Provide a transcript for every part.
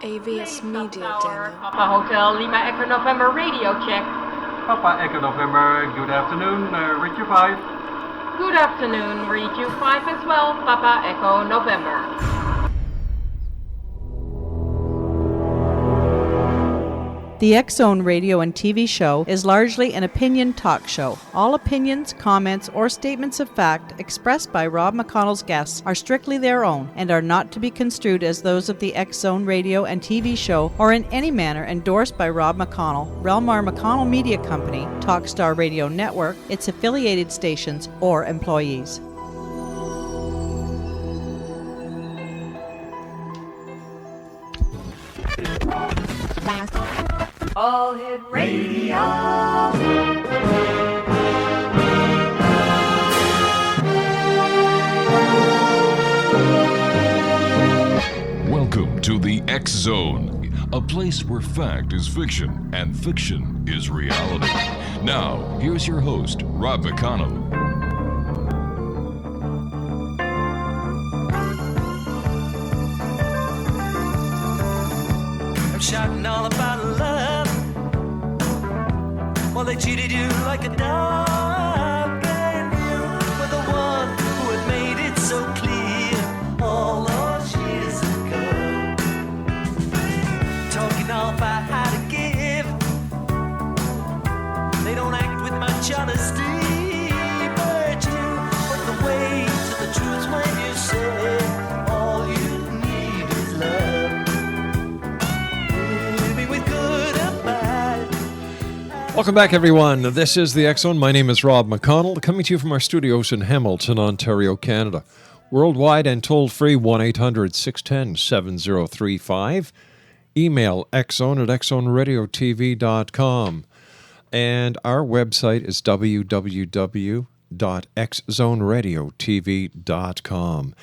AVS Media Demo. Papa Hotel Lima Echo November radio check. Papa Echo November, good afternoon, read you 5. Good afternoon, read you 5 as well, Papa Echo November. The X-Zone radio and TV show is largely an opinion talk show. All opinions, comments, or statements of fact expressed by Rob McConnell's guests are strictly their own and are not to be construed as those of the X-Zone radio and TV show or in any manner endorsed by Rob McConnell, Relmar McConnell Media Company, Talkstar Radio Network, its affiliated stations, or employees. All Hit Radio. Welcome to the X Zone, a place where fact is fiction and fiction is reality. Now, here's your host, Rob McConnell. I'm shouting all about love. Well, they treated you like a dog, and you were the one who had made it so clear all those years ago. Talking all about how to give, they don't act with much honesty, but you put the way to the truth when you say all you need is love. Living with good and bad. Welcome back, everyone. This is the X Zone. My name is Rob McConnell, coming to you from our studios in Hamilton, Ontario, Canada. Worldwide and toll-free, 1-800-610-7035. Email xzone at xzoneradiotv.com. And our website is www.xzoneradiotv.com.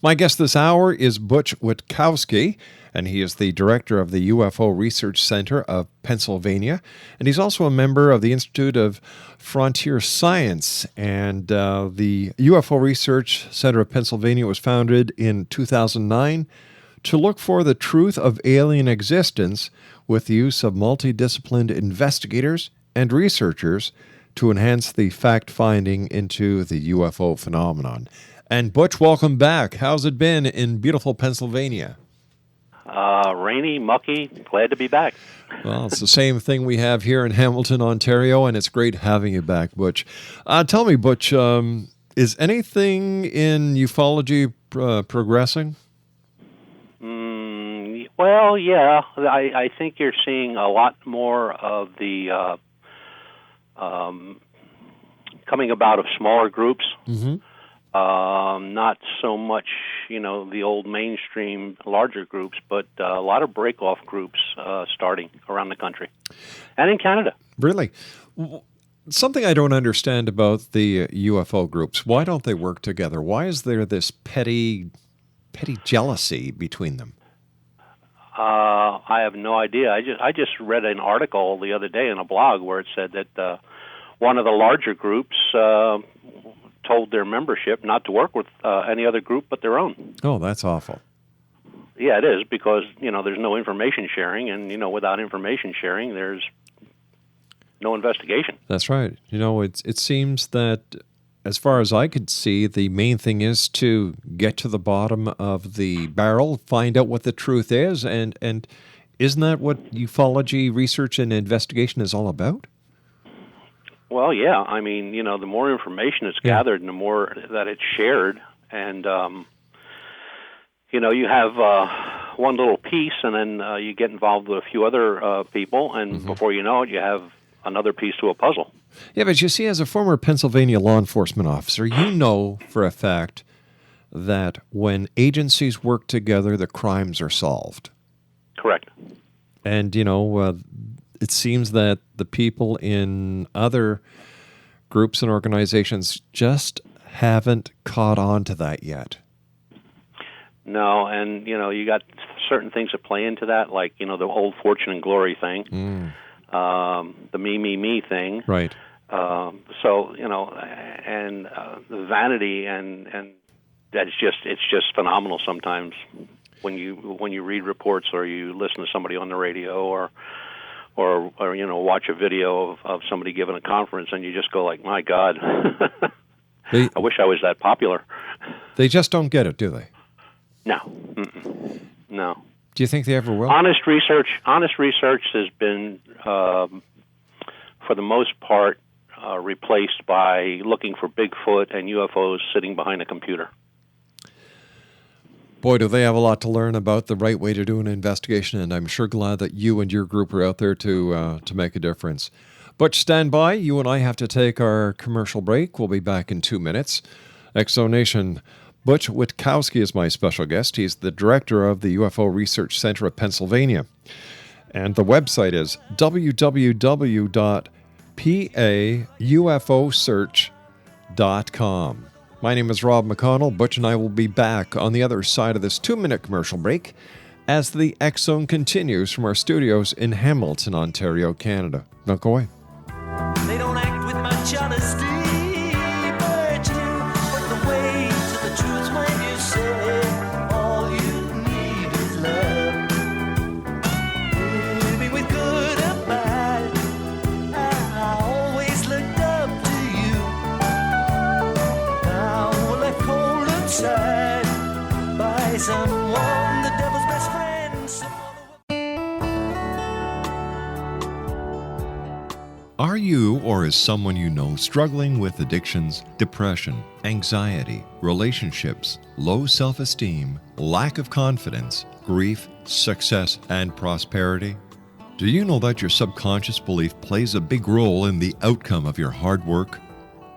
My guest this hour is Butch Witkowski, and he is the director of the UFO Research Center of Pennsylvania, and he's also a member of the Institute of Frontier Science. And the UFO Research Center of Pennsylvania was founded in 2009 to look for the truth of alien existence with the use of multidisciplined investigators and researchers to enhance the fact-finding into the UFO phenomenon. And Butch, welcome back. How's it been in beautiful Pennsylvania? Rainy, mucky, glad to be back. Well, it's the same thing we have here in Hamilton, Ontario, and it's great having you back, Butch. Tell me, Butch, is anything in ufology progressing? Well, yeah. I think you're seeing a lot more of the coming about of smaller groups. Mm-hmm. Not so much, the old mainstream larger groups, but a lot of break-off groups starting around the country and in Canada. Really? Something I don't understand about the UFO groups. Why don't they work together? Why is there this petty jealousy between them? I have no idea. I just read an article the other day in a blog where it said that one of the larger groups told their membership not to work with any other group but their own. Oh, that's awful. Yeah, it is, because, there's no information sharing, and, without information sharing, there's no investigation. That's right. It seems that, as far as I could see, the main thing is to get to the bottom of the barrel, find out what the truth is, and isn't that what ufology research and investigation is all about? Well, yeah. I mean, the more information is gathered and the more that it's shared, and, you have one little piece, and then you get involved with a few other people, and before you know it, you have another piece to a puzzle. Yeah, but you see, as a former Pennsylvania law enforcement officer, you know for a fact that when agencies work together, the crimes are solved. Correct. And, it seems that the people in other groups and organizations just haven't caught on to that yet. No, and, you got certain things that play into that, like, the old fortune and glory thing, the me thing. Right. So, and the vanity, and it's just phenomenal sometimes. when you read reports or you listen to somebody on the radio or watch a video of somebody giving a conference, and you just go like, my God, I wish I was that popular. They just don't get it, do they? No. No. Do you think they ever will? Honest research has been, for the most part, replaced by looking for Bigfoot and UFOs sitting behind a computer. Boy, do they have a lot to learn about the right way to do an investigation, and I'm sure glad that you and your group are out there to make a difference. Butch, stand by. You and I have to take our commercial break. We'll be back in 2 minutes. Exonation. Butch Witkowski is my special guest. He's the director of the UFO Research Center of Pennsylvania. And the website is www.paufosearch.com. My name is Rob McConnell. Butch and I will be back on the other side of this 2-minute commercial break as the X Zone continues from our studios in Hamilton, Ontario, Canada. Don't go away. They don't act with much honesty, but you put the way to the truth when you say all you need is love. Living with good or bad, I always looked up to you. Now we're left cold inside by someone, the devil's best friend. Are you or is someone you know struggling with addictions, depression, anxiety, relationships, low self-esteem, lack of confidence, grief, success, and prosperity? Do you know that your subconscious belief plays a big role in the outcome of your hard work?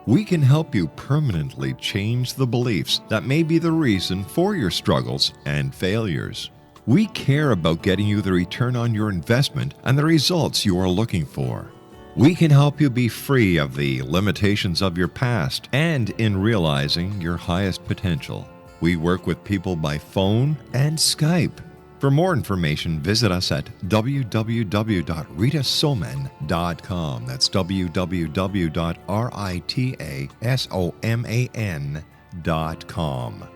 We can help you permanently change the beliefs that may be the reason for your struggles and failures. We care about getting you the return on your investment and the results you are looking for. We can help you be free of the limitations of your past and in realizing your highest potential. We work with people by phone and Skype. For more information, visit us at www.ritasoman.com. That's www.ritasoman.com.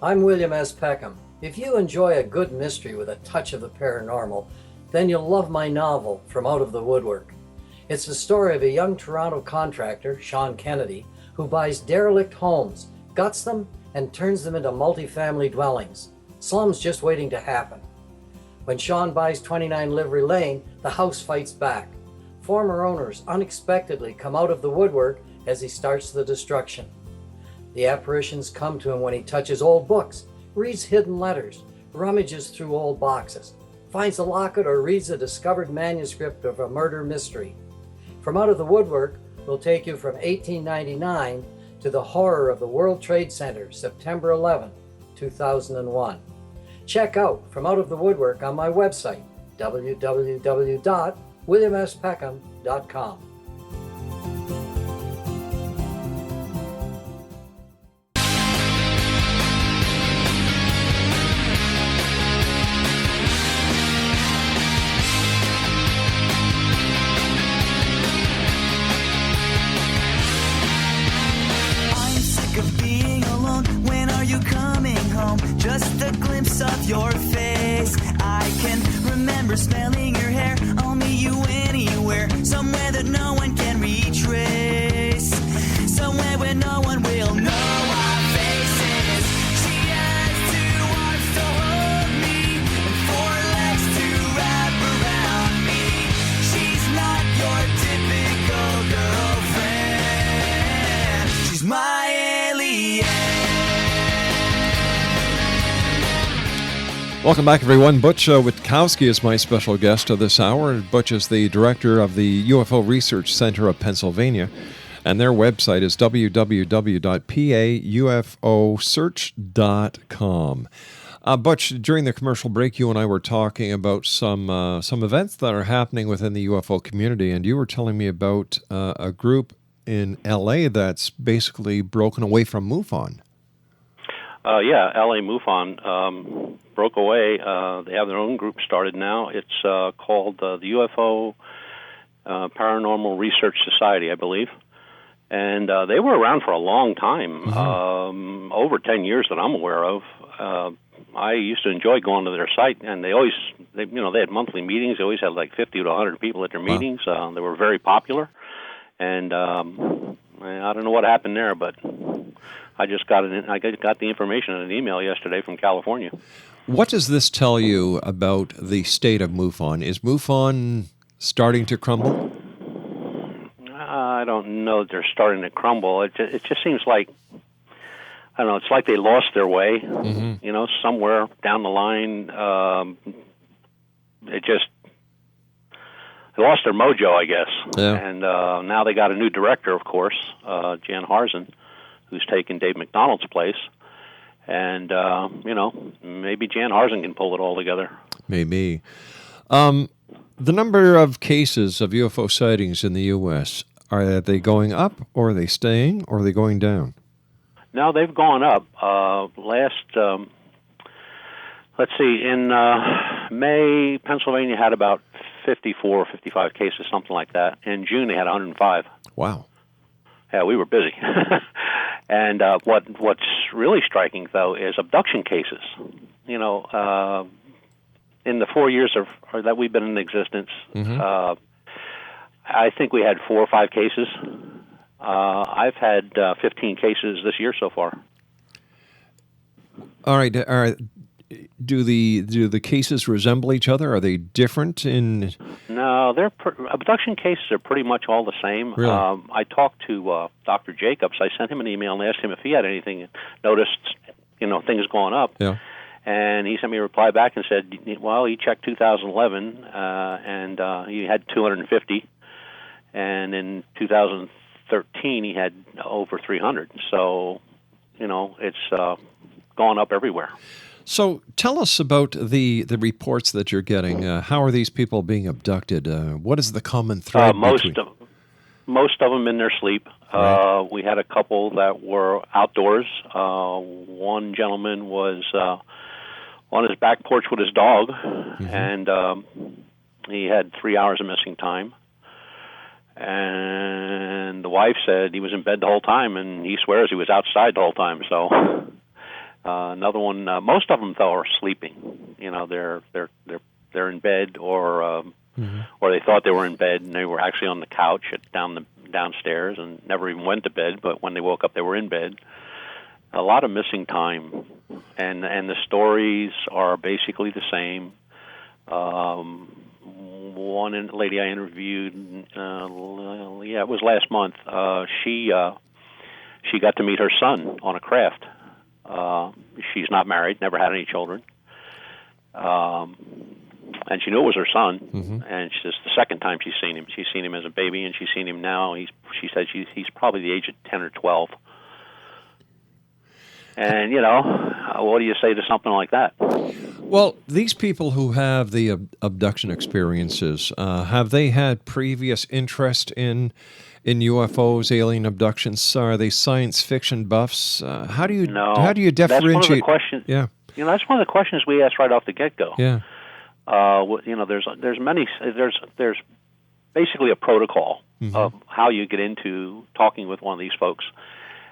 I'm William S. Peckham. If you enjoy a good mystery with a touch of the paranormal, then you'll love my novel, From Out of the Woodwork. It's the story of a young Toronto contractor, Sean Kennedy, who buys derelict homes, guts them, and turns them into multi-family dwellings. Slums just waiting to happen. When Sean buys 29 Livery Lane, the house fights back. Former owners unexpectedly come out of the woodwork as he starts the destruction. The apparitions come to him when he touches old books, reads hidden letters, rummages through old boxes, finds a locket, or reads a discovered manuscript of a murder mystery. From Out of the Woodwork will take you from 1899 to the horror of the World Trade Center, September 11, 2001. Check out From Out of the Woodwork on my website, www.williamspeckham.com. Just a glimpse of your face. I can remember smelling your hair. I'll meet you anywhere, somewhere that no one can retrace, somewhere where no one will know our faces. She has 2 arms to hold me and 4 legs to wrap around me. She's not your typical girlfriend. She's my alien. Welcome back, everyone. Butch Witkowski is my special guest of this hour. Butch is the director of the UFO Research Center of Pennsylvania, and their website is www.paufosearch.com. Butch, during the commercial break, you and I were talking about some events that are happening within the UFO community, and you were telling me about a group in L.A. that's basically broken away from MUFON. Yeah, LA MUFON broke away. They have their own group started now. It's called the UFO Paranormal Research Society, I believe. And they were around for a long time, over 10 years that I'm aware of. I used to enjoy going to their site, and they had monthly meetings. They always had like 50 to 100 people at their meetings. They were very popular, and I don't know what happened there, but I just got the information in an email yesterday from California. What does this tell you about the state of MUFON? Is MUFON starting to crumble? I don't know that they're starting to crumble. It just seems like, I don't know, it's like they lost their way, somewhere down the line. They lost their mojo, I guess. Yeah. And now they got a new director, of course, Jan Harzen, who's taken Dave McDonald's place. And, maybe Jan Harzen can pull it all together. Maybe. The number of cases of UFO sightings in the U.S., are they going up, or are they staying, or are they going down? No, they've gone up. Let's see, in May, Pennsylvania had about 54 or 55 cases, something like that. In June, they had 105. Wow. Yeah, we were busy. And what's really striking, though, is abduction cases. In the 4 years that we've been in existence, I think we had 4 or 5 cases. I've had 15 cases this year so far. All right. Do the cases resemble each other? Are they different in? No, abduction cases are pretty much all the same. Really? I talked to Dr. Jacobs. I sent him an email and asked him if he had anything, noticed, things going up. Yeah. And he sent me a reply back and said, well, he checked 2011, and he had 250. And in 2013, he had over 300. So, it's gone up everywhere. So tell us about the reports that you're getting. How are these people being abducted? What is the common thread? Most of them in their sleep. Right. We had a couple that were outdoors. One gentleman was on his back porch with his dog, and he had 3 hours of missing time. And the wife said he was in bed the whole time, and he swears he was outside the whole time. So another one. Most of them, though, are sleeping. They're in bed, or they thought they were in bed, and they were actually on the couch downstairs, and never even went to bed. But when they woke up, they were in bed. A lot of missing time, and the stories are basically the same. One lady I interviewed, it was last month. She got to meet her son on a craft. She's not married, never had any children, and she knew it was her son. And she says the second time she's seen him. She's seen him as a baby, and she's seen him now. She said he's probably the age of 10 or 12. And, what do you say to something like that? Well, these people who have the abduction experiences, have they had previous interest in UFOs, alien abductions? Are they science fiction buffs? How do you differentiate? That's one of the questions. Yeah. That's one of the questions we asked right off the get-go. Yeah. There's basically a protocol of how you get into talking with one of these folks.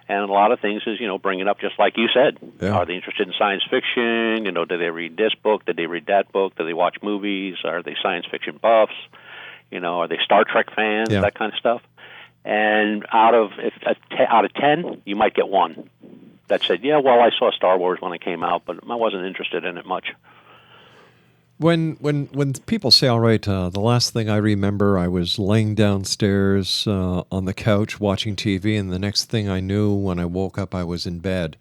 And a lot of things is, bring it up just like you said. Yeah. Are they interested in science fiction? Do they read this book? Did they read that book? Do they watch movies? Are they science fiction buffs? Are they Star Trek fans? Yeah. That kind of stuff. And out of 10, you might get one that said, yeah, well, I saw Star Wars when it came out, but I wasn't interested in it much. When people say, all right, the last thing I remember, I was laying downstairs on the couch watching TV, and the next thing I knew, when I woke up, I was in bed.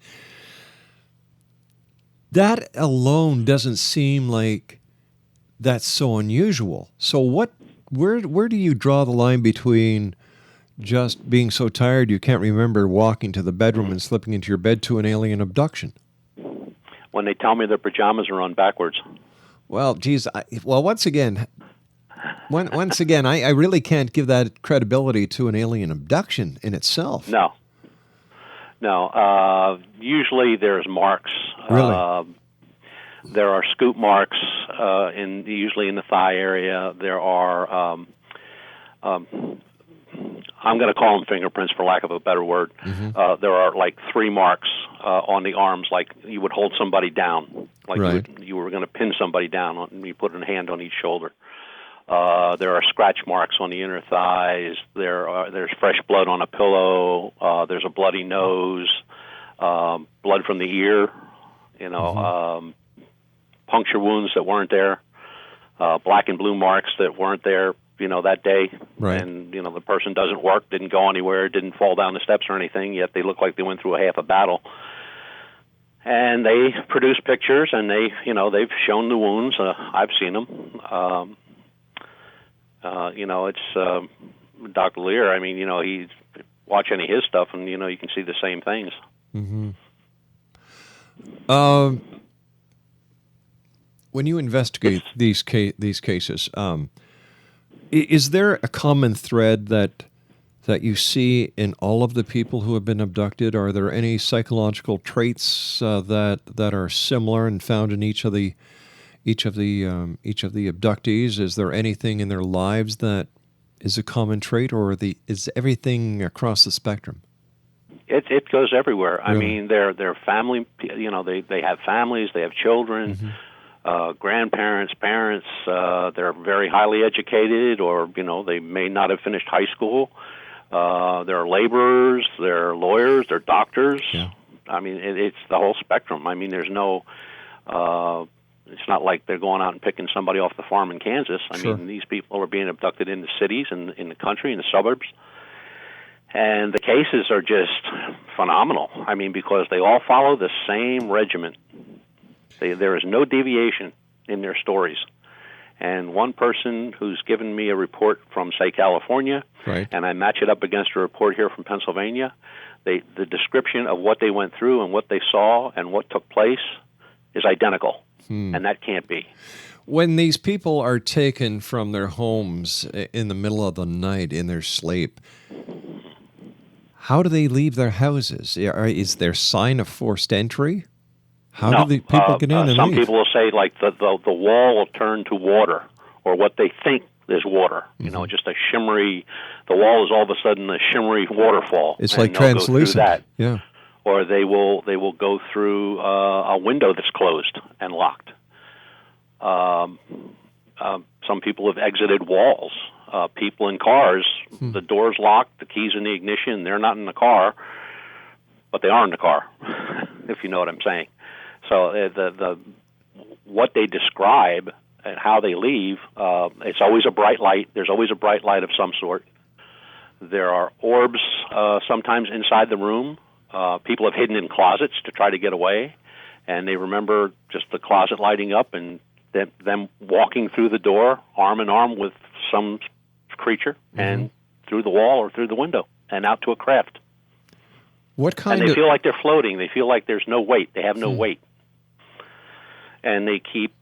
That alone doesn't seem like that's so unusual. So where do you draw the line between just being so tired you can't remember walking to the bedroom and slipping into your bed to an alien abduction? When they tell me their pajamas are on backwards. Well, geez, once again, I really can't give that credibility to an alien abduction in itself. No. Usually there's marks. Really? There are scoop marks usually in the thigh area. There are I'm going to call them fingerprints for lack of a better word. There are like 3 marks on the arms, like you would hold somebody down, like you were going to pin somebody down, and you put a hand on each shoulder. There are scratch marks on the inner thighs. There's fresh blood on a pillow. There's a bloody nose, blood from the ear, puncture wounds that weren't there, black and blue marks that weren't there, that day. Right. And, the person doesn't work, didn't go anywhere, didn't fall down the steps or anything, yet they look like they went through a half a battle. And they produce pictures, and they've shown the wounds. I've seen them. It's Dr. Lear. I mean, he watch any of his stuff, and you can see the same things. When you investigate these cases, is there a common thread that you see in all of the people who have been abducted? Are there any psychological traits that are similar and found in each of the abductees? Is there anything in their lives that is a common trait, or is everything across the spectrum? It goes everywhere. Really? I mean, they're family. They have families. They have children, grandparents, parents. They're very highly educated, or they may not have finished high school. They're laborers. They're lawyers. They're doctors. Yeah. I mean, it's the whole spectrum. I mean, there's no. It's not like they're going out and picking somebody off the farm in Kansas. I mean, these people are being abducted in the cities and in the country, in the suburbs. And the cases are just phenomenal. I mean, because they all follow the same regimen. There is no deviation in their stories. And one person who's given me a report from, say, California, and I match it up against a report here from Pennsylvania, the description of what they went through and what they saw and what took place is identical. And that can't be. When these people are taken from their homes in the middle of the night in their sleep, how do they leave their houses? Is there sign of forced entry? How do the people get in and some leave? people will say, like, the wall will turn to water, or what they think is water. Just a shimmery. The wall is all of a sudden a shimmery waterfall. It's like translucent. That. Yeah. Or they will go through a window that's closed and locked. Some people have exited walls. People in cars, the door's locked, the key's in the ignition, they're not in the car, but they are in the car, if you know what I'm saying. So the what they describe and how they leave, it's always a bright light. There's always a bright light of some sort. There are orbs sometimes inside the room. People have hidden in closets to try to get away, and they remember just the closet lighting up and them walking through the door, arm in arm with some creature, and through the wall or through the window and out to a craft. And they feel like they're floating. They feel like there's no weight. They have no weight. And they keep,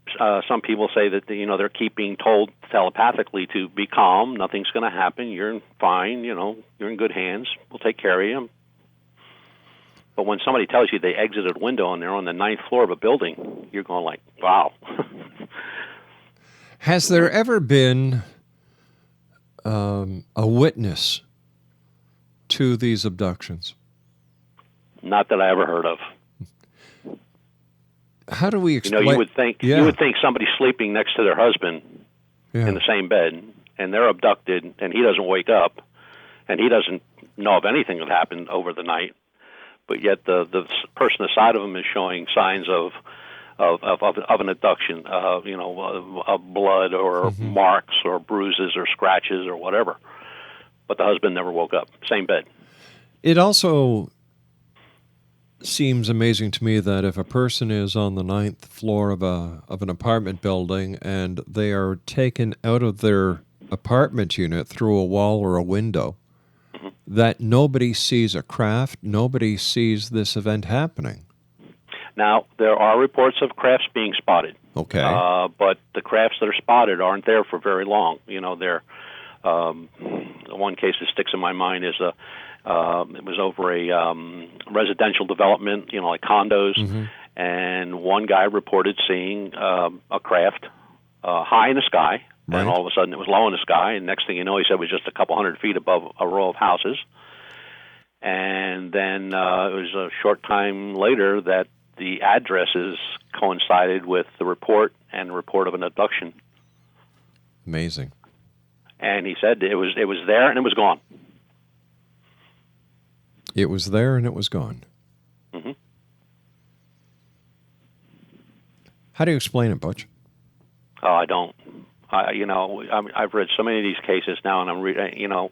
some people say that, they're keeping told telepathically to be calm, nothing's going to happen, you're fine, you're in good hands, we'll take care of you. But when somebody tells you they exited a window and they're on the 9th floor of a building, you're going like, wow. Has there ever been a witness to these abductions? Not that I ever heard of. How do we explain? You would think somebody sleeping next to their husband in the same bed, and they're abducted, and he doesn't wake up, and he doesn't know of anything that happened over the night, but yet the person aside of him is showing signs of an abduction, of blood or marks or bruises or scratches or whatever. But the husband never woke up. Same bed. It also seems amazing to me that if a person is on the 9th floor of an apartment building and they are taken out of their apartment unit through a wall or a window, that nobody sees a craft, nobody sees this event happening. Now, there are reports of crafts being spotted. Okay. But the crafts that are spotted aren't there for very long. They're one case that sticks in my mind is it was over a residential development, like condos, and one guy reported seeing a craft high in the sky, Right. And all of a sudden it was low in the sky, and next thing you know, he said it was just a couple 100 feet above a row of houses. And then it was a short time later that the addresses coincided with the report and the report of an abduction. Amazing. And he said it was there and it was gone. It was there and it was gone. Mm-hmm. How do you explain it, Butch? Oh, I don't. I've read so many of these cases now, and I'm reading.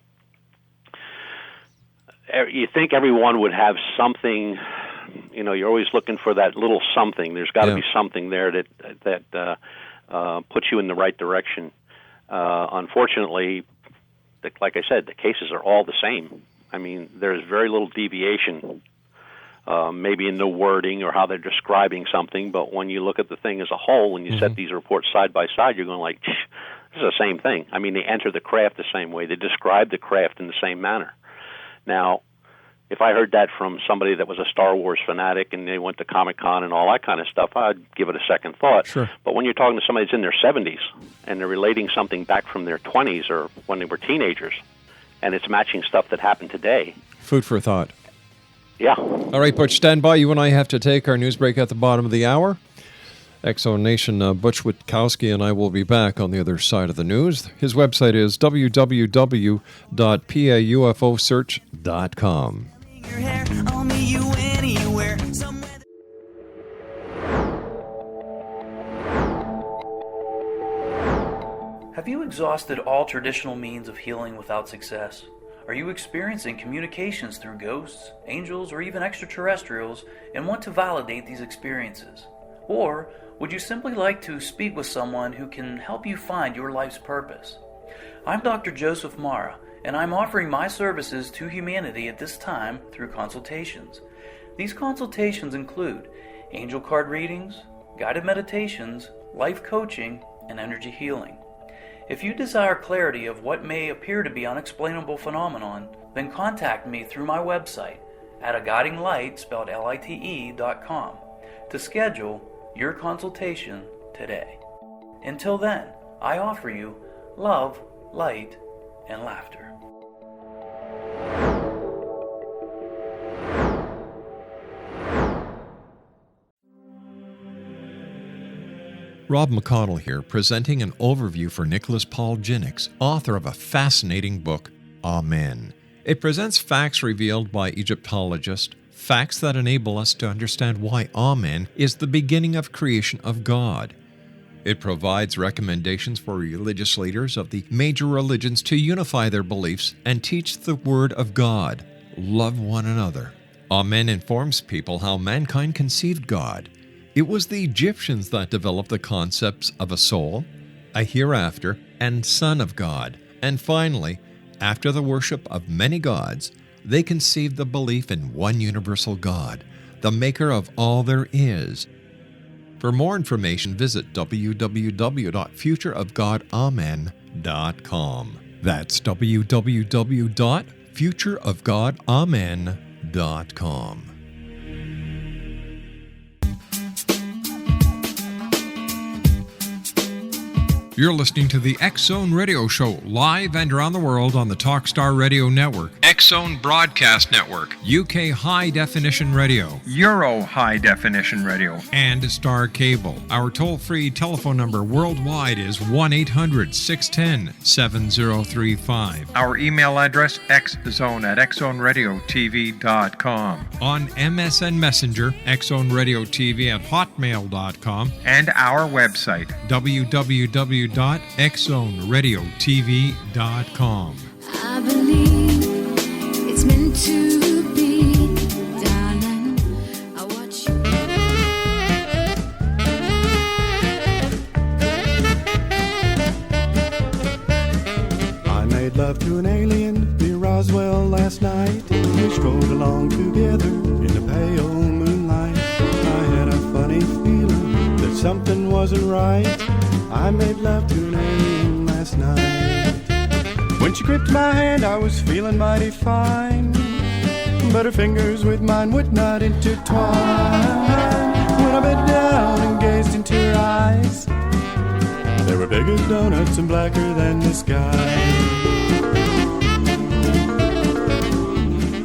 You think everyone would have something. You're always looking for that little something. There's got to be something there that puts you in the right direction. Unfortunately, like I said, the cases are all the same. I mean, there's very little deviation, maybe in the wording or how they're describing something, but when you look at the thing as a whole and you set these reports side by side, you're going like, this is the same thing. I mean, they enter the craft the same way. They describe the craft in the same manner. Now, if I heard that from somebody that was a Star Wars fanatic and they went to Comic-Con and all that kind of stuff, I'd give it a second thought. Sure. But when you're talking to somebody that's in their 70s and they're relating something back from their 20s or when they were teenagers, and it's matching stuff that happened today. Food for thought. Yeah. All right, Butch, stand by. You and I have to take our news break at the bottom of the hour. X-Zone Nation, Butch Witkowski and I will be back on the other side of the news. His website is www.paufosearch.com. Your hair, I'll meet you anywhere, somewhere. Have you exhausted all traditional means of healing without success? Are you experiencing communications through ghosts, angels, or even extraterrestrials and want to validate these experiences? Or would you simply like to speak with someone who can help you find your life's purpose? I'm Dr. Joseph Mara, and I'm offering my services to humanity at this time through consultations. These consultations include angel card readings, guided meditations, life coaching, and energy healing. If you desire clarity of what may appear to be unexplainable phenomenon, then contact me through my website at aguidinglight, spelled LITE.com, to schedule your consultation today. Until then, I offer you love, light, and laughter. Rob McConnell here, presenting an overview for Nicholas Paul Jennings, author of a fascinating book, Amen. It presents facts revealed by Egyptologists, facts that enable us to understand why Amen is the beginning of creation of God. It provides recommendations for religious leaders of the major religions to unify their beliefs and teach the Word of God. Love one another. Amen informs people how mankind conceived God. It was the Egyptians that developed the concepts of a soul, a hereafter, and Son of God. And finally, after the worship of many gods, they conceived the belief in one universal God, the maker of all there is. For more information, visit www.futureofgodamen.com. That's www.futureofgodamen.com. You're listening to the X-Zone Radio Show, live and around the world on the Talkstar Radio Network, X-Zone Broadcast Network, UK High Definition Radio, Euro High Definition Radio, and Star Cable. Our toll-free telephone number worldwide is 1-800-610-7035. Our email address, xzone@xzoneradiotv.com. On MSN Messenger, xzoneradiotv@hotmail.com, and our website, www.xzoneradiotv.com. I believe it's meant to be, darling. I watch you. I made love to an alien near Roswell last night. We strolled along together in the pale moonlight. I had a funny feeling that something wasn't right. I made love to an alien last night. When she gripped my hand, I was feeling mighty fine, but her fingers with mine would not intertwine. When I bent down and gazed into her eyes, They were big as donuts and blacker than the sky.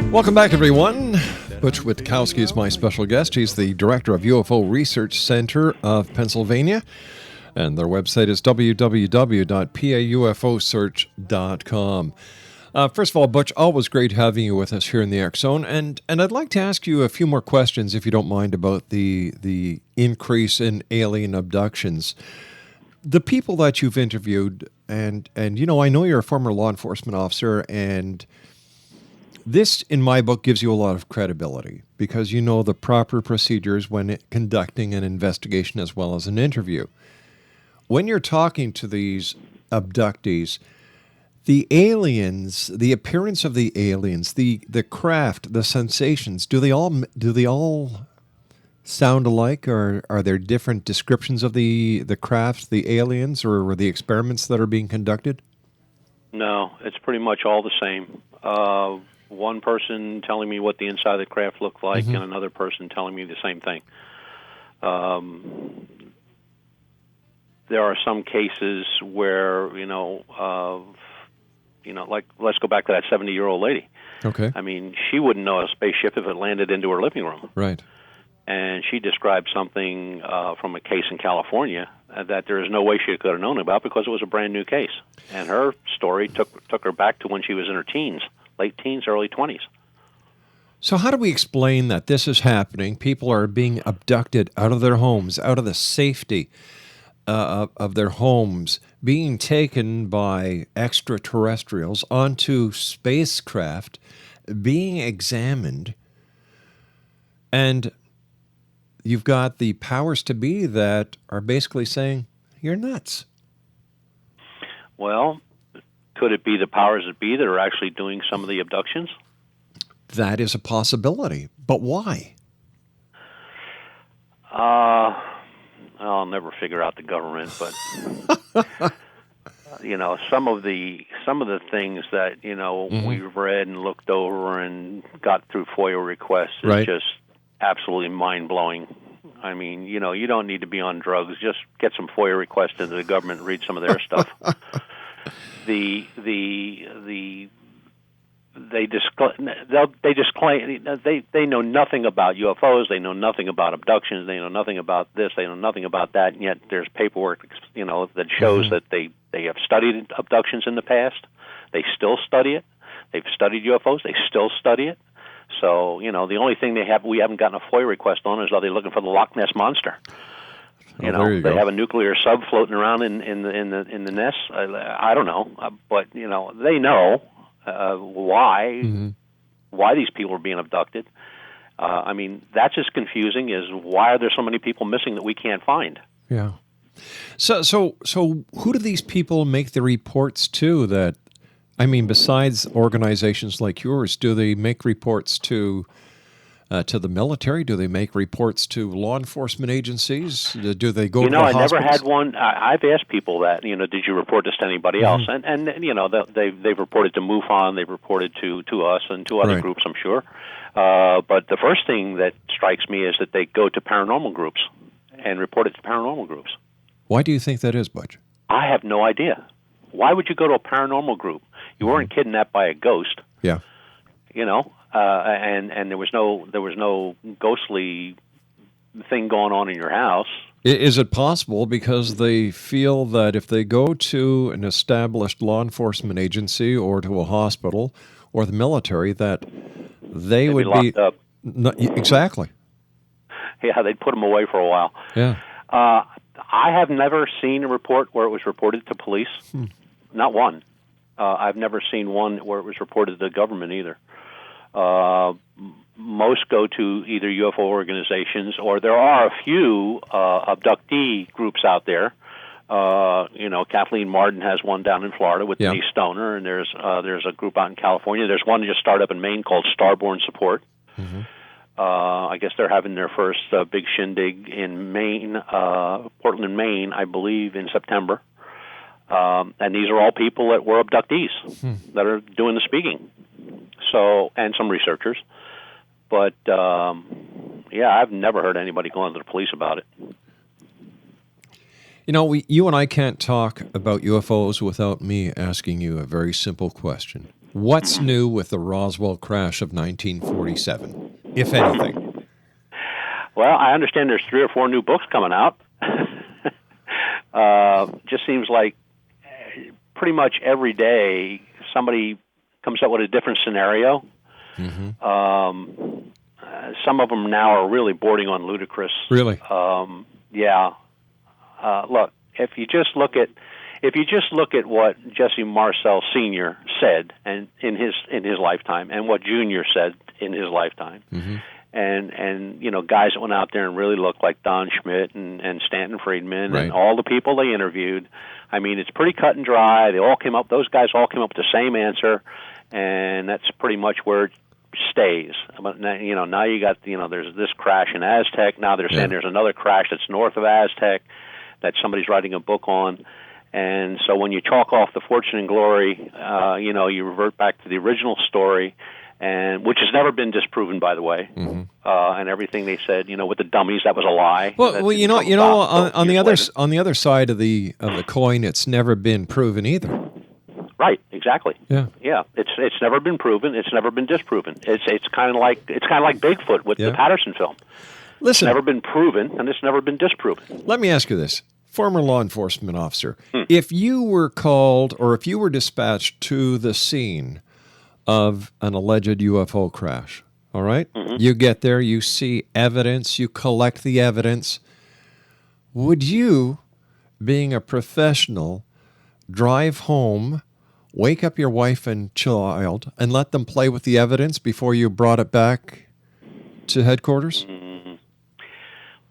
Welcome back, everyone. Butch Witkowski is my special guest. He's the director of UFO Research Center of Pennsylvania, and their website is www.paufosearch.com. First of all, Butch, always great having you with us here in the X Zone, and I'd like to ask you a few more questions, if you don't mind, about the increase in alien abductions. The people that you've interviewed, and you know, I know you're a former law enforcement officer, and this, in my book, gives you a lot of credibility because you know the proper procedures when conducting an investigation as well as an interview. When you're talking to these abductees, the aliens, the appearance of the aliens, the craft, the sensations, do they all sound alike, or are there different descriptions of the craft, the aliens, or the experiments that are being conducted? No, it's pretty much all the same. One person telling me what the inside of the craft looked like, and another person telling me the same thing. There are some cases where, like, let's go back to that 70-year-old lady. Okay. I mean, she wouldn't know a spaceship if it landed into her living room. Right. And she described something from a case in California that there is no way she could have known about because it was a brand new case. And her story took her back to when she was in her teens, late teens, early 20s. So how do we explain that this is happening? People are being abducted out of their homes, out of the safety of their homes, being taken by extraterrestrials onto spacecraft, being examined, and you've got the powers to be that are basically saying, you're nuts. Well, could it be the powers that be that are actually doing some of the abductions? That is a possibility. But why? I'll never figure out the government, but some of the things that we've read and looked over and got through FOIA requests is just absolutely mind-blowing. I mean, you don't need to be on drugs. Just get some FOIA requests into the government and read some of their stuff. They know nothing about UFOs. They know nothing about abductions. They know nothing about this. They know nothing about that. And yet there's paperwork, that shows that they have studied abductions in the past. They still study it. They've studied UFOs. They still study it. So the only thing we haven't gotten a FOIA request on is, are they looking for the Loch Ness monster? They have a nuclear sub floating around in the nest. I don't know, but they know why these people are being abducted. I mean, that's as confusing as why are there so many people missing that we can't find. Yeah. So who do these people make the reports to? That, I mean, besides organizations like yours, do they make reports to the military? Do they make reports to law enforcement agencies? Do they go to I hospitals? never had one. I've asked people that, did you report this to anybody else? And they've reported to MUFON, they've reported to us and to other groups, I'm sure. But the first thing that strikes me is that they go to paranormal groups and report it to paranormal groups. Why do you think that is, Butch? I have no idea. Why would you go to a paranormal group? You weren't kidnapped by a ghost. Yeah. And there was no ghostly thing going on in your house. Is it possible because they feel that if they go to an established law enforcement agency or to a hospital or the military, that they'd would be locked up? Exactly. Yeah, they'd put them away for a while. Yeah. I have never seen a report where it was reported to police. Not one. I've never seen one where it was reported to the government either. Most go to either UFO organizations, or there are a few abductee groups out there. Kathleen Martin has one down in Florida with Denise Stoner, and there's a group out in California. There's one that just started up in Maine called Starborn Support. I guess they're having their first big shindig in Maine, Portland, Maine, I believe, in September. And these are all people that were abductees that are doing the speaking. So, and some researchers. But, I've never heard anybody going to the police about it. You know, you and I can't talk about UFOs without me asking you a very simple question. What's new with the Roswell crash of 1947, if anything? Well, I understand there's 3 or 4 new books coming out. Just seems like pretty much every day somebody comes up with a different scenario. Some of them now are really bordering on ludicrous. Really? Yeah. Look, if you just look at what Jesse Marcel Sr. said and in his lifetime, and what Junior said in his lifetime, and you know, guys that went out there and really looked like Don Schmidt and Stanton Friedman and all the people they interviewed. I mean, it's pretty cut and dry. Those guys all came up with the same answer, and that's pretty much where it stays. But now, you know, now you got, you know, there's this crash in Aztec. Now they're saying there's another crash that's north of Aztec that somebody's writing a book on. And so when you chalk off the fortune and glory, you know, you revert back to the original story, and which has never been disproven, by the way. And everything they said, you know, with the dummies, that was a lie. Well, you know, on the other side of the coin, it's never been proven either. Right, exactly. Yeah. It's never been proven. It's never been disproven. It's kind of like Bigfoot with the Patterson film. Listen, it's never been proven, and it's never been disproven. Let me ask you this. Former law enforcement officer, if you were called or if you were dispatched to the scene of an alleged UFO crash, all right? You get there, you see evidence, you collect the evidence. Would you, being a professional, drive home, wake up your wife and child, and let them play with the evidence before you brought it back to headquarters?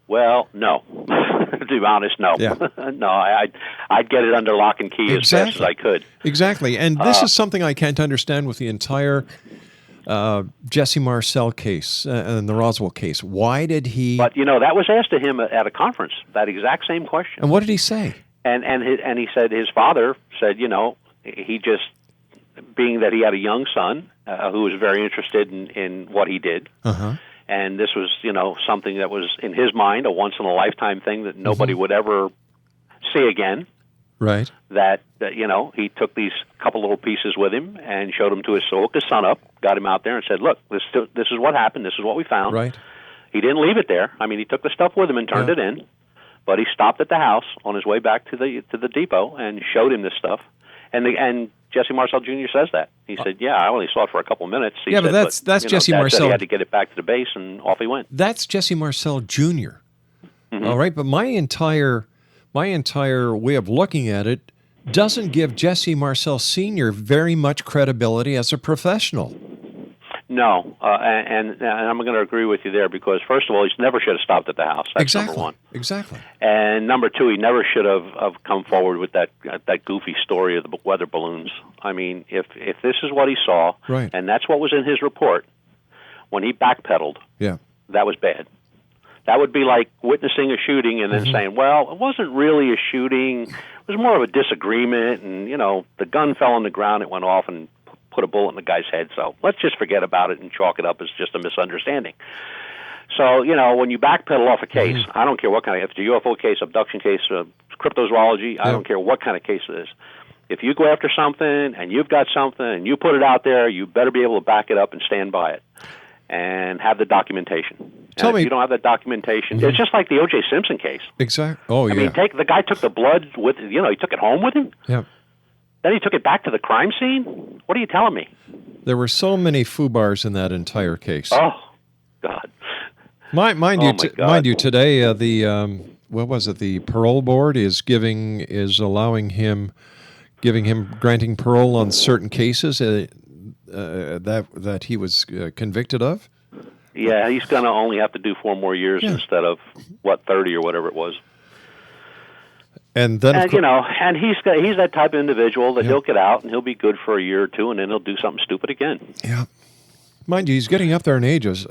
Well, no. To be honest, no. Yeah. No, I'd get it under lock and key as fast as I could. Exactly. And this is something I can't understand with the entire Jesse Marcel case and the Roswell case. Why did he... But, you know, that was asked to him at a conference, that exact same question. And what did he say? And he said his father said, you know, he just, being that he had a young son who was very interested in what he did, and this was, you know, something that was in his mind a once-in-a-lifetime thing that nobody would ever see again. Right. That you know, he took these couple little pieces with him and showed them to his son up, got him out there and said, look, this is what happened, this is what we found. Right. He didn't leave it there. I mean, he took the stuff with him and turned it in, but he stopped at the house on his way back to the depot and showed him this stuff. And Jesse Marcel Jr. says that. He said, yeah, I only saw it for a couple minutes. He but said, that's Jesse Dad Marcel. said he had to get it back to the base, and off he went. That's Jesse Marcel Jr. All right, but my entire way of looking at it doesn't give Jesse Marcel Sr. very much credibility as a professional. No, and I'm going to agree with you there because, first of all, he never should have stopped at the house. That's number one. Exactly. And number two, he never should have come forward with that goofy story of the weather balloons. I mean, if this is what he saw, and that's what was in his report, when he backpedaled, that was bad. That would be like witnessing a shooting and then saying, well, it wasn't really a shooting. It was more of a disagreement, and, you know, the gun fell on the ground, it went off and put a bullet in the guy's head, so let's just forget about it and chalk it up as just a misunderstanding. So, you know, when you backpedal off a case, I don't care what kind of, if it's a UFO case, abduction case, cryptozoology, I don't care what kind of case it is. If you go after something and you've got something and you put it out there, you better be able to back it up and stand by it and have the documentation. If you don't have that documentation, it's just like the O.J. Simpson case. Exactly. Oh, I mean, the guy took the blood with, you know, he took it home with him. Yeah. Then he took it back to the crime scene? What are you telling me? There were so many foobars in that entire case. Oh, God. Mind you, today what was it? The parole board is granting parole on certain cases that he was convicted of. Yeah, he's going to only have to do 4 more years instead of 30 or whatever it was. And then, you know, and he's that type of individual that he'll get out and he'll be good for a year or two, and then he'll do something stupid again. Yeah, mind you, he's getting up there in age,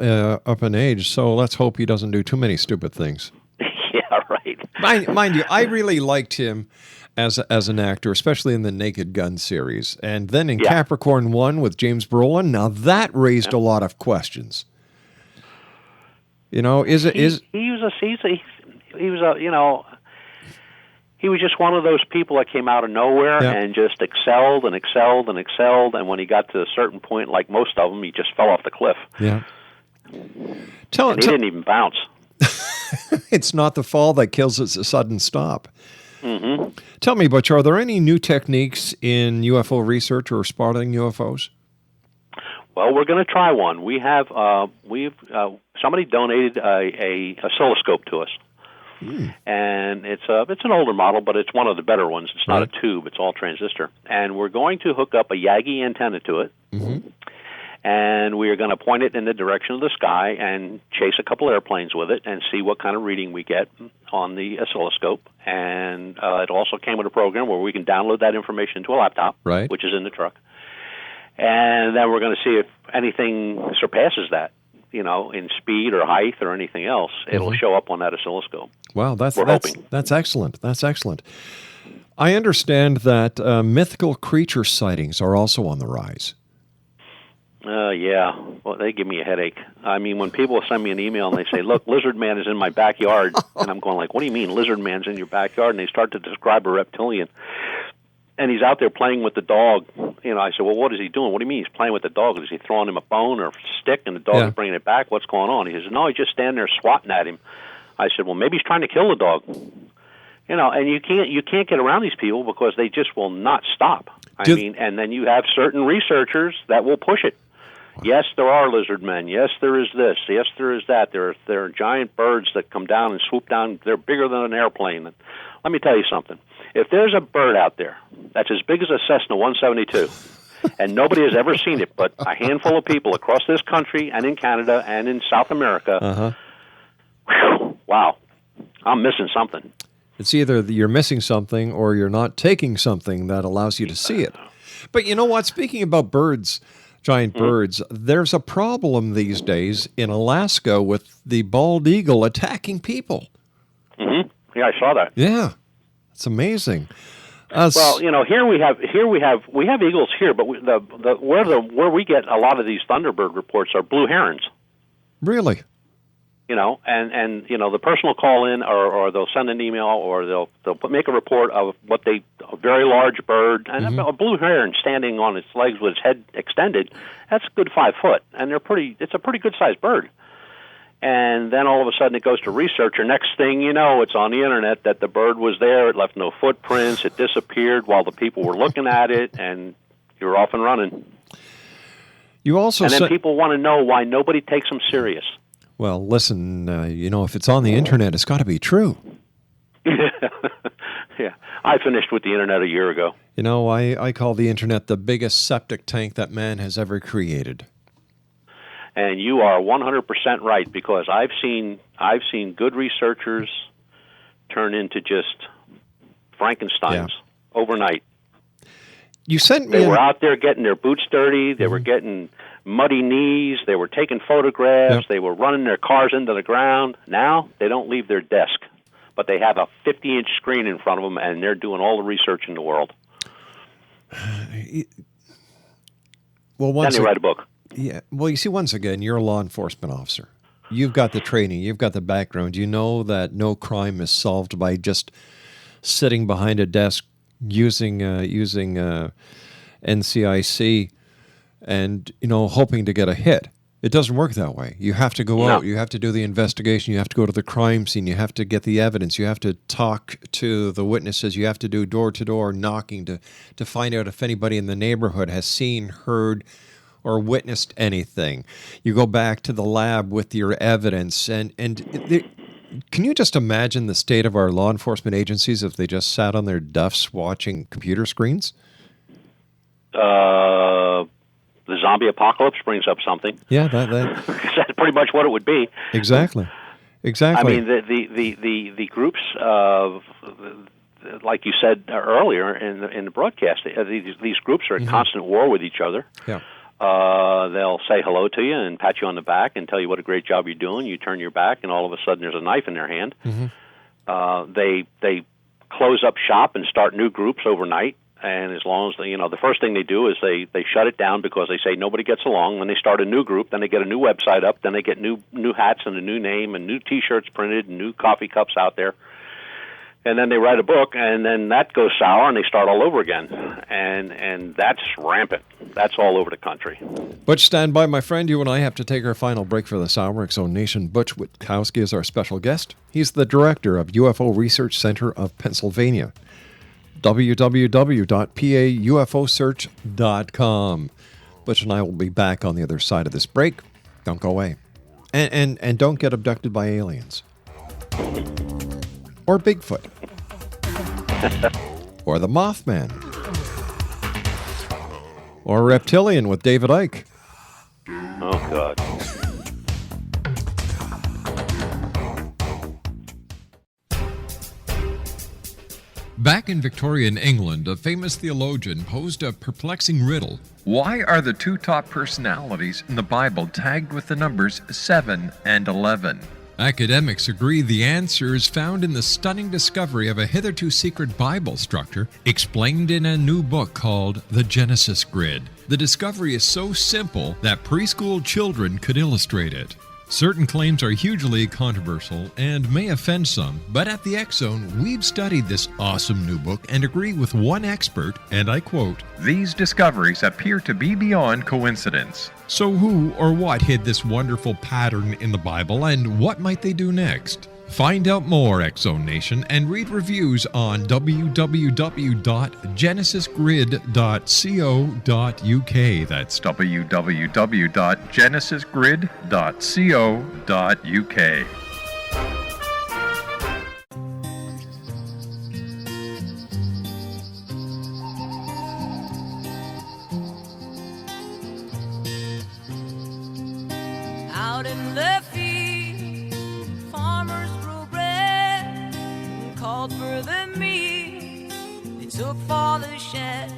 so let's hope he doesn't do too many stupid things. Yeah, right. Mind you, I really liked him as an actor, especially in the Naked Gun series, and then in Capricorn 1 with James Brolin. Now that raised a lot of questions. You know, he was he was just one of those people that came out of nowhere and just excelled and excelled and excelled. And when he got to a certain point, like most of them, he just fell off the cliff. Yeah. He didn't even bounce. It's not the fall that kills, it's a sudden stop. Mm-hmm. Tell me, Butch, are there any new techniques in UFO research or spotting UFOs? Well, we're going to try one. We have somebody donated a oscilloscope to us, and it's an older model, but it's one of the better ones. It's not a tube; it's all transistor. And we're going to hook up a Yagi antenna to it, and we are going to point it in the direction of the sky and chase a couple airplanes with it and see what kind of reading we get on the oscilloscope. And it also came with a program where we can download that information into a laptop, which is in the truck. And then we're going to see if anything surpasses that, in speed or height or anything else. It'll show up on that oscilloscope. Wow, that's excellent. That's excellent. I understand that mythical creature sightings are also on the rise. Yeah. Well, they give me a headache. I mean, when people send me an email and they say, look, Lizard Man is in my backyard, and I'm going like, what do you mean Lizard Man's in your backyard? And they start to describe a reptilian. And he's out there playing with the dog. I said, well, what is he doing? What do you mean he's playing with the dog? Is he throwing him a bone or a stick and the dog is bringing it back? What's going on? He says, no, he's just standing there swatting at him. I said, well, maybe he's trying to kill the dog. And you can't get around these people because they just will not stop. And then you have certain researchers that will push it. Yes, there are lizard men. Yes, there is this. Yes, there is that. There are giant birds that come down and swoop down. They're bigger than an airplane. And let me tell you something. If there's a bird out there that's as big as a Cessna 172, and nobody has ever seen it but a handful of people across this country and in Canada and in South America, wow, I'm missing something. It's either you're missing something or you're not taking something that allows you to see it. But you know what? Speaking about birds, giant birds, there's a problem these days in Alaska with the bald eagle attacking people. Yeah, I saw that. Yeah, it's amazing. Well, here we have eagles here, but where we get a lot of these Thunderbird reports are blue herons. Really? And the person will call in, or they'll send an email, or they'll make a report of a very large bird, and a blue heron standing on its legs with its head extended. That's a good 5 foot, and it's a pretty good sized bird. And then all of a sudden it goes to researcher. Next thing you know, it's on the internet that the bird was there. It left no footprints. It disappeared while the people were looking at it, and you're off and running. And then people want to know why nobody takes them serious. Well, listen, if it's on the internet, it's got to be true. Yeah, I finished with the internet a year ago. I call the internet the biggest septic tank that man has ever created. And you are 100% right, because I've seen good researchers turn into just Frankensteins overnight. You sent me. They were out there getting their boots dirty. They were getting muddy knees. They were taking photographs. Yep. They were running their cars into the ground. Now they don't leave their desk, but they have a 50-inch screen in front of them, and they're doing all the research in the world. Well, then they write a book. Yeah. Well, you see, once again, you're a law enforcement officer. You've got the training. You've got the background. You know that no crime is solved by just sitting behind a desk using NCIC and, hoping to get a hit. It doesn't work that way. You have to go out. You have to do the investigation. You have to go to the crime scene. You have to get the evidence. You have to talk to the witnesses. You have to do door-to-door knocking to find out if anybody in the neighborhood has seen, heard, or witnessed anything. You go back to the lab with your evidence. And can you just imagine the state of our law enforcement agencies if they just sat on their duffs watching computer screens? The zombie apocalypse brings up something. Yeah, that's pretty much what it would be. Exactly. I mean, the groups of, like you said earlier in the broadcast, these groups are in constant war with each other. Yeah. They'll say hello to you and pat you on the back and tell you what a great job you're doing. You turn your back, and all of a sudden there's a knife in their hand. They close up shop and start new groups overnight. And as long as the first thing they do is they shut it down because they say nobody gets along. Then they start a new group. Then they get a new website up. Then they get new hats and a new name and new T-shirts printed and new coffee cups out there. And then they write a book, and then that goes sour, and they start all over again. And that's rampant. That's all over the country. Butch, stand by, my friend. You and I have to take our final break for this hour. X Zone Nation. Butch Witkowski is our special guest. He's the director of UFO Research Center of Pennsylvania. www.paufosearch.com. Butch and I will be back on the other side of this break. Don't go away. And don't get abducted by aliens. Or Bigfoot. Or the Mothman. Or Reptilian with David Icke. Oh, God. Back in Victorian England, a famous theologian posed a perplexing riddle. Why are the two top personalities in the Bible tagged with the numbers 7 and 11? Academics agree the answer is found in the stunning discovery of a hitherto secret Bible structure explained in a new book called The Genesis Grid. The discovery is so simple that preschool children could illustrate it. Certain claims are hugely controversial and may offend some, but at the X Zone, we've studied this awesome new book and agree with one expert, and I quote, "These discoveries appear to be beyond coincidence." So who or what hid this wonderful pattern in the Bible, and what might they do next? Find out more, X Zone Nation, and read reviews on www.genesisgrid.co.uk. That's www.genesisgrid.co.uk. Out in the field, farmers grew bread and called for the meat. They took for the shed.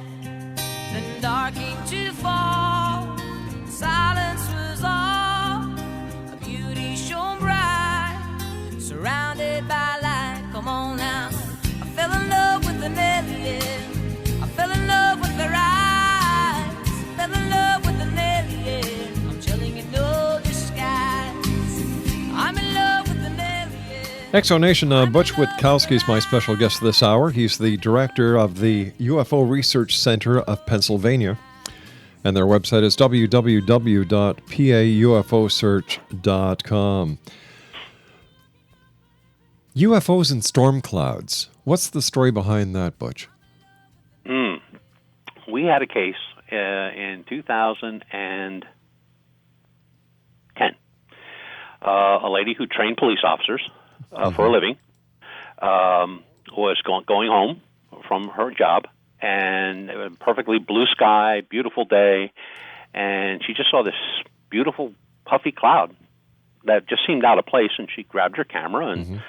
Then dark came to fall. Silence was all. A beauty shone bright, surrounded by light. Come on now. I fell in love with an alien. I fell in love with their eyes. Fell in love with an alien. I'm telling you, no disguise. I'm in love with an alien. X Zone Nation, Butch Witkowski is my special guest this hour. He's the director of the UFO Research Center of Pennsylvania. And their website is www.paufosearch.com. UFOs and storm clouds. What's the story behind that, Butch? We had a case in 2010. A lady who trained police officers for a living was going home from her job, and it was a perfectly blue sky, beautiful day, and she just saw this beautiful puffy cloud that just seemed out of place, and she grabbed her camera and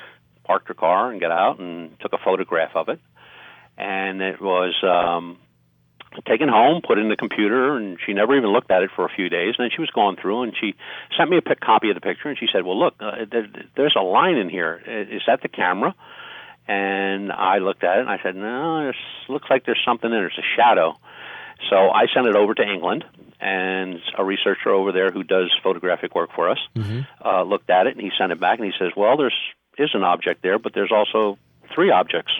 parked her car and got out and took a photograph of it. And it was taken home, put in the computer, and she never even looked at it for a few days. And then she was going through, and she sent me a copy of the picture, and she said, well, look, there's a line in here. Is that the camera? And I looked at it, and I said, no, it looks like there's something in it. There's a shadow. So I sent it over to England, and a researcher over there who does photographic work for us looked at it, and he sent it back, and he says, well, there is an object there, but there's also 3 objects.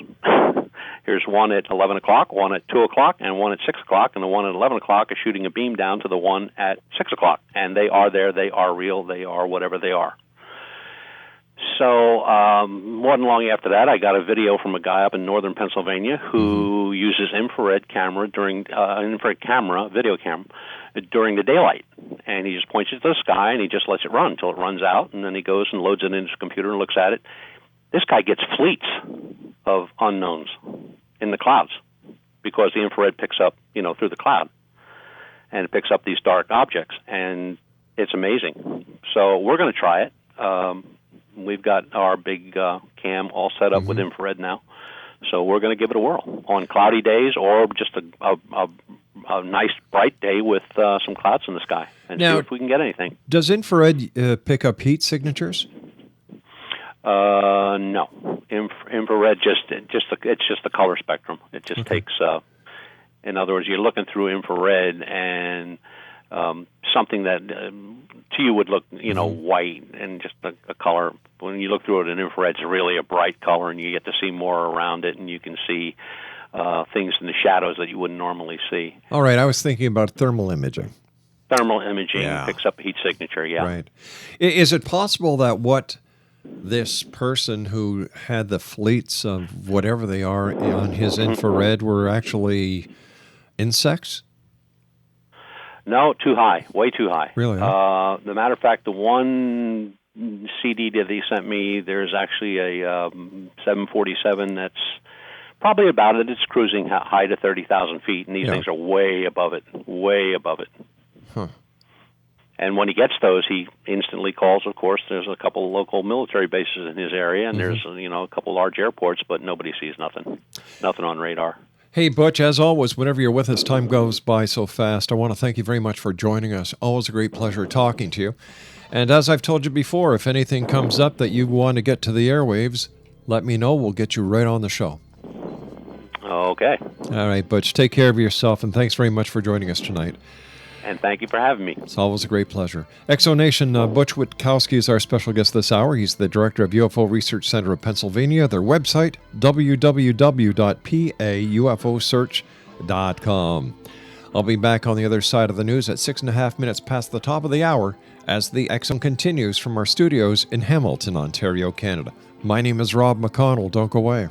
Here's one at 11 o'clock, one at 2 o'clock, and one at 6 o'clock, and the one at 11 o'clock is shooting a beam down to the one at 6 o'clock. And they are there, they are real, they are whatever they are. So more than long after that, I got a video from a guy up in northern Pennsylvania who uses infrared camera video camera, during the daylight. And he just points it to the sky, and he just lets it run until it runs out, and then he goes and loads it into his computer and looks at it. This guy gets fleets of unknowns in the clouds because the infrared picks up, through the cloud, and it picks up these dark objects, and it's amazing. So we're going to try it. We've got our big cam all set up with infrared now, so we're going to give it a whirl on cloudy days or just a nice bright day with some clouds in the sky, and see if we can get anything. Does infrared pick up heat signatures? No, infrared it's just the color spectrum. It just takes. In other words, you're looking through infrared, and some something that to you would look, white and just a color. When you look through it in infrared, it's really a bright color, and you get to see more around it, and you can see things in the shadows that you wouldn't normally see. All right, I was thinking about thermal imaging. Thermal imaging picks up heat signature, yeah. Right. Is it possible that what this person who had the fleets of whatever they are on his infrared were actually insects? No, too high, way too high. Really? The matter of fact, the one CD that he sent me, there's actually a 747 that's probably about it. It's cruising high to 30,000 feet, and these things are way above it, way above it. Huh. And when he gets those, he instantly calls, of course. There's a couple of local military bases in his area, and there's, a couple large airports, but nobody sees nothing. Nothing on radar. Hey, Butch, as always, whenever you're with us, time goes by so fast. I want to thank you very much for joining us. Always a great pleasure talking to you. And as I've told you before, if anything comes up that you want to get to the airwaves, let me know. We'll get you right on the show. Okay. All right, Butch, take care of yourself, and thanks very much for joining us tonight. And thank you for having me. It's always a great pleasure. Exonation, Butch Witkowski is our special guest this hour. He's the director of UFO Research Center of Pennsylvania. Their website, www.paufosearch.com. I'll be back on the other side of the news at 6.5 minutes past the top of the hour as the Exxon continues from our studios in Hamilton, Ontario, Canada. My name is Rob McConnell. Don't go away.